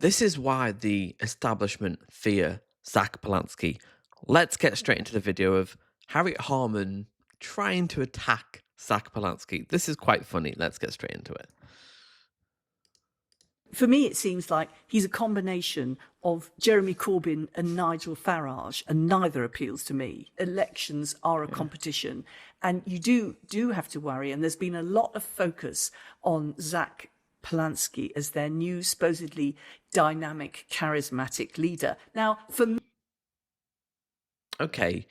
This is why the establishment fear Zack Polanski. Let's get straight into the video of Harriet Harman trying to attack Zack Polanski. This is quite funny. Let's get straight into it. For me, it seems like he's a combination of Jeremy Corbyn and Nigel Farage, and neither appeals to me. Elections are a competition, and you do have to worry. And there's been a lot of focus on Zack Polanski as their new, supposedly dynamic, charismatic leader. Now, for me... Okay,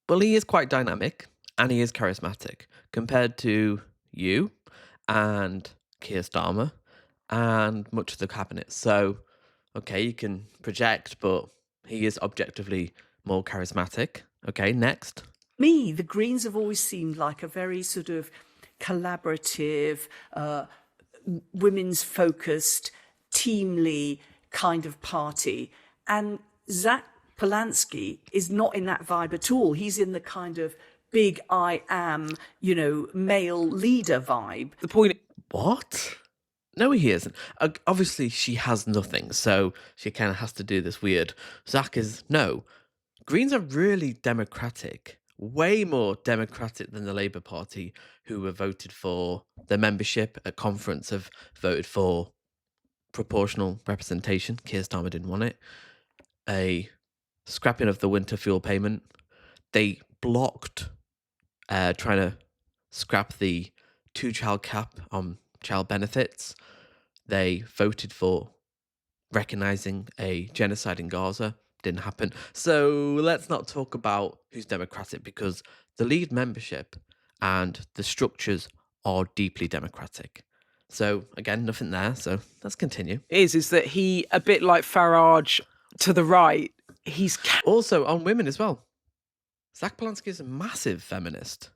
well, he is quite dynamic and he is charismatic compared to you and Keir Starmer and much of the cabinet. So, okay, you can project, but he is objectively more charismatic. Okay, next. Me, the Greens have always seemed like a very sort of collaborative, women's focused, teamly kind of party. And Zack Polanski is not in that vibe at all. He's in the kind of big I am, male leader vibe. The point... What? No, he isn't. Obviously, she has nothing, so she kind of has to do this weird... Zack is... No. Greens are really democratic. Way more democratic than the Labour Party, who have voted for their membership at conference, have voted for proportional representation. Keir Starmer didn't want it. A scrapping of the winter fuel payment. They blocked trying to scrap the 2-child cap on child benefits. They voted for recognising a genocide in Gaza. Didn't happen. So let's not talk about who's democratic, because the Leave membership and the structures are deeply democratic. So again, nothing there. So let's continue. Is that he, a bit like Farage to the right, he's... Also on women as well. Zack Polanski is a massive feminist.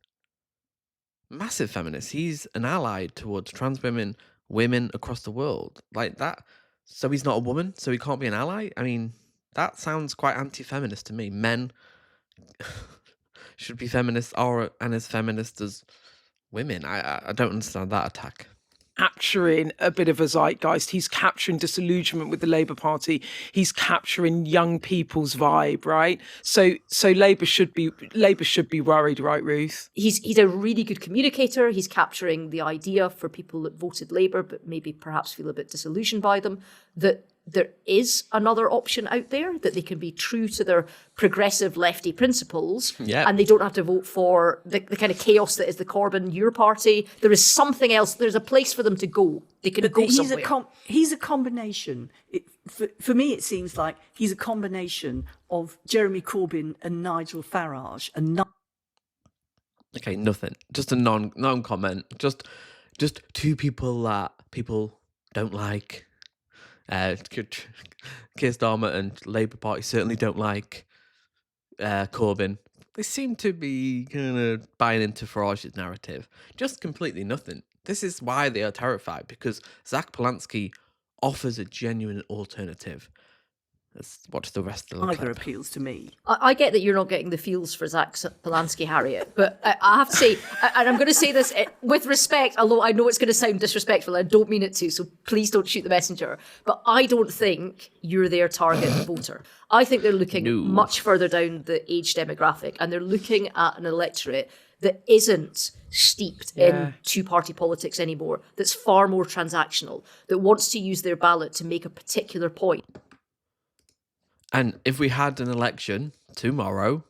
Massive feminist. He's an ally towards trans women across the world. Like that. So he's not a woman, so he can't be an ally? I mean... That sounds quite anti-feminist to me. Men should be feminists and as feminist as women. I don't understand that attack. Capturing a bit of a zeitgeist. He's capturing disillusionment with the Labour Party. He's capturing young people's vibe, right? So Labour should be worried, right, Ruth? He's a really good communicator. He's capturing the idea for people that voted Labour, but maybe perhaps feel a bit disillusioned by them, that there is another option out there, that they can be true to their progressive lefty principles, and they don't have to vote for the kind of chaos that is the Corbyn your party. There is something else. There's a place for them to go. They can go somewhere. He's a combination. For me, it seems like he's a combination of Jeremy Corbyn and Nigel Farage. Okay, nothing. Just a non-comment. Just two people that people don't like. Keir Starmer and Labour Party certainly don't like Corbyn. They seem to be kind of buying into Farage's narrative. Just completely nothing. This is why they are terrified, because Zack Polanski offers a genuine alternative. Let's watch the rest of the Either clip. appeals to me. I get that you're not getting the feels for Zack Polanski, Harriet, but I have to say, and I'm going to say this with respect, although I know it's going to sound disrespectful, I don't mean it to, so please don't shoot the messenger, but I don't think you're their target voter. I think they're looking much further down the age demographic, and they're looking at an electorate that isn't steeped in two-party politics anymore, that's far more transactional, that wants to use their ballot to make a particular point. And if we had an election tomorrow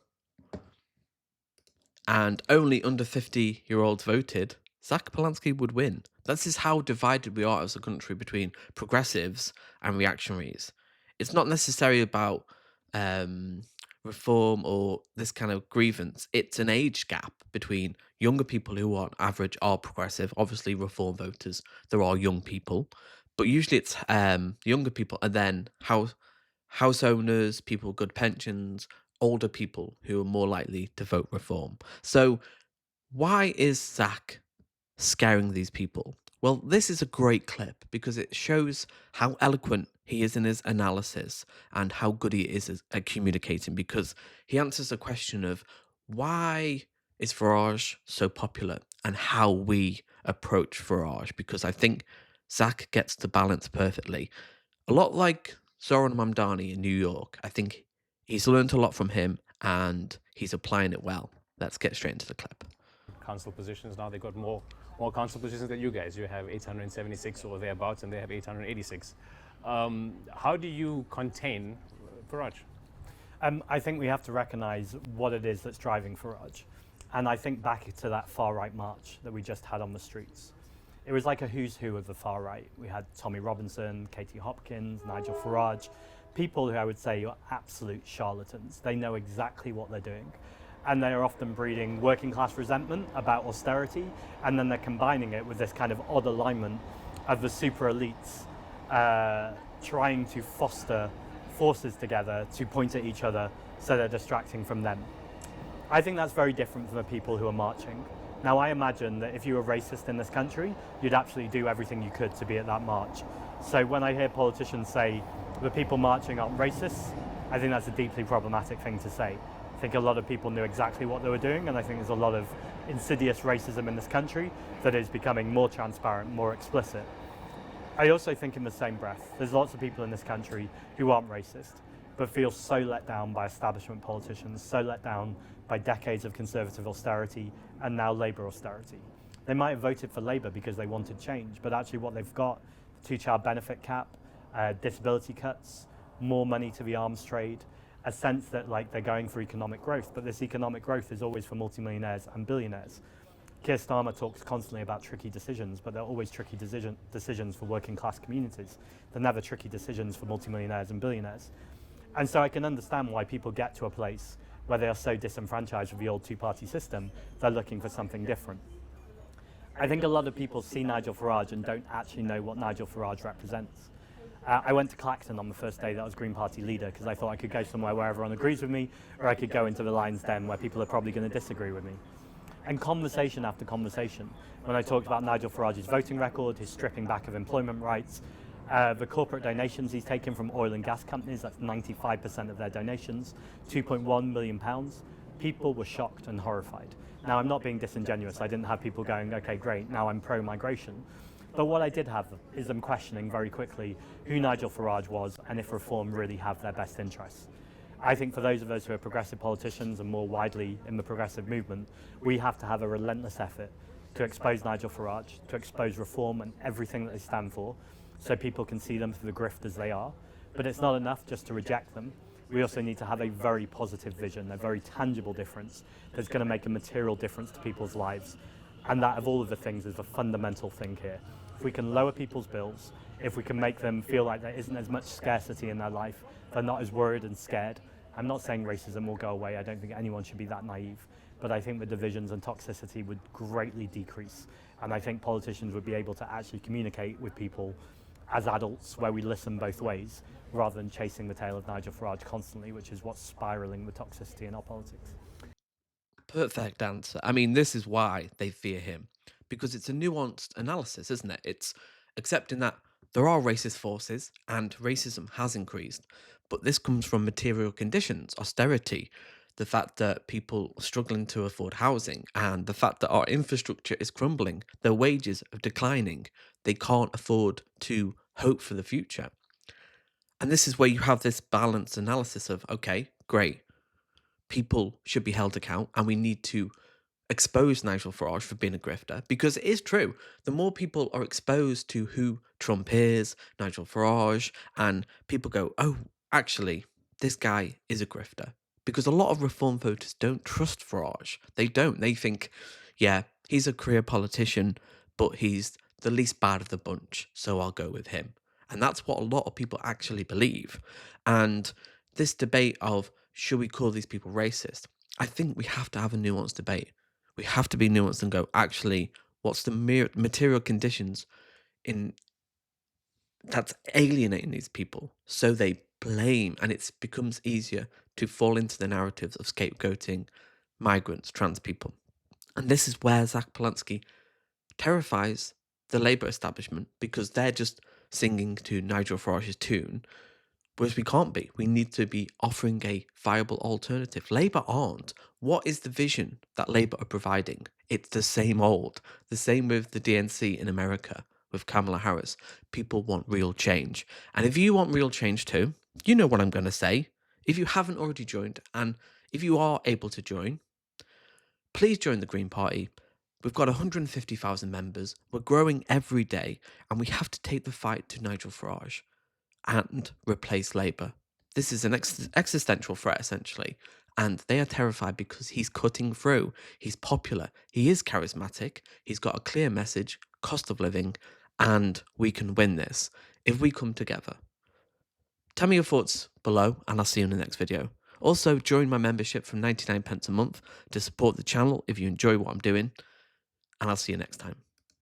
and only under 50-year-olds voted, Zack Polanski would win. This is how divided we are as a country between progressives and reactionaries. It's not necessarily about reform or this kind of grievance. It's an age gap between younger people who on average are progressive. Obviously, reform voters, there are young people. But usually it's younger people and then house owners, people with good pensions, older people who are more likely to vote reform. So why is Zack scaring these people? Well, this is a great clip because it shows how eloquent he is in his analysis and how good he is at communicating, because he answers the question of why is Farage so popular and how we approach Farage, because I think Zack gets the balance perfectly. A lot like Zoran Mamdani in New York. I think he's learned a lot from him and he's applying it well. Let's get straight into the clip. Council positions now. They've got more council positions than you guys. You have 876 or thereabouts, and they have 886. How do you contain Farage? I think we have to recognise what it is that's driving Farage. And I think back to that far right march that we just had on the streets. It was like a who's who of the far right. We had Tommy Robinson, Katie Hopkins, Nigel Farage, people who I would say are absolute charlatans. They know exactly what they're doing. And they are often breeding working class resentment about austerity, and then they're combining it with this kind of odd alignment of the super elites trying to foster forces together to point at each other so they're distracting from them. I think that's very different from the people who are marching. Now, I imagine that if you were racist in this country, you'd absolutely do everything you could to be at that march. So when I hear politicians say the people marching aren't racist, I think that's a deeply problematic thing to say. I think a lot of people knew exactly what they were doing, and I think there's a lot of insidious racism in this country that is becoming more transparent, more explicit. I also think in the same breath, there's lots of people in this country who aren't racist, but feel so let down by establishment politicians, so let down by decades of Conservative austerity and now Labour austerity. They might have voted for Labour because they wanted change, but actually what they've got, two-child benefit cap, disability cuts, more money to the arms trade, a sense that like they're going for economic growth, but this economic growth is always for multimillionaires and billionaires. Keir Starmer talks constantly about tricky decisions, but they're always tricky decisions for working class communities. They're never tricky decisions for multimillionaires and billionaires. And so I can understand why people get to a place where they are so disenfranchised with the old two-party system, they're looking for something different. I think a lot of people see Nigel Farage and don't actually know what Nigel Farage represents. I went to Clacton on the first day that I was Green Party leader because I thought I could go somewhere where everyone agrees with me, or I could go into the Lion's Den where people are probably going to disagree with me. And conversation after conversation, when I talked about Nigel Farage's voting record, his stripping back of employment rights, the corporate donations he's taken from oil and gas companies, that's 95% of their donations, £2.1 million, people were shocked and horrified. Now, I'm not being disingenuous. I didn't have people going, okay, great, now I'm pro-migration. But what I did have is them questioning very quickly who Nigel Farage was and if reform really have their best interests. I think for those of us who are progressive politicians and more widely in the progressive movement, we have to have a relentless effort to expose Nigel Farage, to expose reform and everything that they stand for, so people can see them for the grift as they are. But it's not enough just to reject them. We also need to have a very positive vision, a very tangible difference that's going to make a material difference to people's lives. And that, of all of the things, is the fundamental thing here. If we can lower people's bills, if we can make them feel like there isn't as much scarcity in their life, they're not as worried and scared. I'm not saying racism will go away. I don't think anyone should be that naive. But I think the divisions and toxicity would greatly decrease. And I think politicians would be able to actually communicate with people as adults where we listen both ways, rather than chasing the tail of Nigel Farage constantly, which is what's spiralling the toxicity in our politics. Perfect answer. I mean, this is why they fear him, because it's a nuanced analysis, isn't it? It's accepting that there are racist forces and racism has increased, but this comes from material conditions, austerity, the fact that people are struggling to afford housing, and the fact that our infrastructure is crumbling, their wages are declining, they can't afford to hope for the future. And this is where you have this balanced analysis of, okay, great, people should be held account and we need to expose Nigel Farage for being a grifter, because it is true. The more people are exposed to who Trump is, Nigel Farage, and people go, oh, actually, this guy is a grifter. Because a lot of reform voters don't trust Farage. They don't. They think, yeah, he's a career politician, but he's the least bad of the bunch, so I'll go with him. And that's what a lot of people actually believe. And this debate of, should we call these people racist? I think we have to have a nuanced debate. We have to be nuanced and go, actually, what's the material conditions in that's alienating these people? So they blame, and it becomes easier to fall into the narratives of scapegoating migrants, trans people. And this is where Zack Polanski terrifies the Labour establishment, because they're just singing to Nigel Farage's tune, whereas we can't be. We need to be offering a viable alternative. Labour aren't. What is the vision that Labour are providing? It's the same old. The same with the DNC in America. with Kamala Harris. People want real change. And if you want real change too, you know what I'm going to say. If you haven't already joined, and if you are able to join, please join the Green Party. We've got 150,000 members. We're growing every day, and we have to take the fight to Nigel Farage and replace Labour. This is an existential threat, essentially, and they are terrified because he's cutting through. He's popular. He is charismatic. He's got a clear message, cost of living, and we can win this if we come together. Tell me your thoughts below, and I'll see you in the next video. Also, join my membership from 99 pence a month to support the channel if you enjoy what I'm doing, and I'll see you next time.